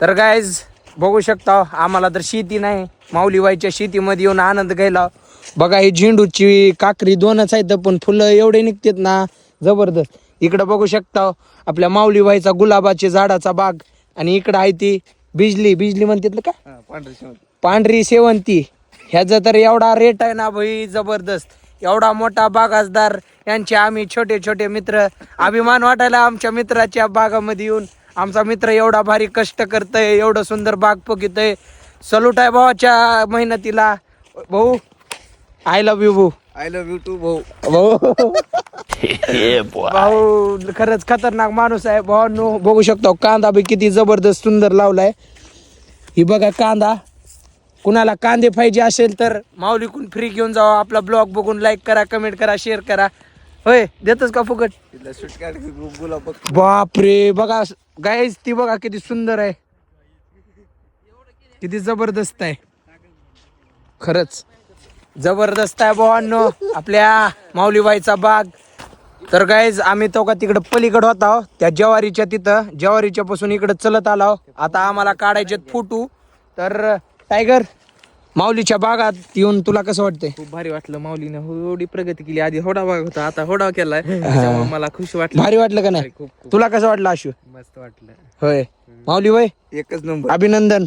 तर गाईज बघू शकता आम्हाला तर शेती नाही, माऊलीबाईच्या शेतीमध्ये येऊन आनंद घ्यायला. बघा ही झेंडूची काकरी दोनच आहेत पण फुलं एवढे निघतात ना जबरदस्त. इकडं बघू शकता आपल्या माऊलीबाईचा गुलाबाचे झाडाचा बाग आणि इकडं आहे ती बिजली म्हणतात ना का पांढरी शेवंती. ह्याचा तर एवढा रेट आहे ना भाई जबरदस्त. एवढा मोठा बागासदार यांचे आम्ही छोटे छोटे मित्र. अभिमान वाटायला आमच्या मित्राच्या बागामध्ये येऊन. आमचा मित्र एवढा भारी कष्ट करतय, एवढं सुंदर बाग बघितय. सलूट आहे भावाच्या मेहनतीला. भाऊ आय लव्ह यू भाऊ. आय लव्ह यू टू भाऊ. भाऊ खरंच खतरनाक माणूस आहे भावांनो. बघू शकतो कांदा बी किती जबरदस्त सुंदर लावलाय. ही बघा कांदा. कुणाला कांदे पाहिजे असेल तर माऊलीकून फ्री घेऊन जावा. आपला ब्लॉग बघून लाईक करा, कमेंट करा, शेअर करा. होय देतच का फुकट? बापरे बघा गाईज ती बघा किती सुंदर आहे, किती जबरदस्त आहे. खरंच जबरदस्त आहे भावांनो आपल्या माऊलीबाईचा बाग. तर गाईज आम्ही तो का तिकडं पलीकडे होता त्या ज्वारीच्या तिथं, ज्वारीच्या पासून इकडं चलत आलो. आता आम्हाला काढायचे फोटो. तर टायगर माऊलीच्या बागात येऊन तुला कसं वाटतंय? खूप भारी वाटलं. माऊलीने एवढी प्रगती केली. आधी होडा भाग होता, आता होडा केलाय. त्यामुळे मला खुशी वाटली. भारी वाटलं का नाही? खूप तुला कसं वाटलं आशु? मस्त वाटलं. होय माऊली वय एकच नंबर. अभिनंदन.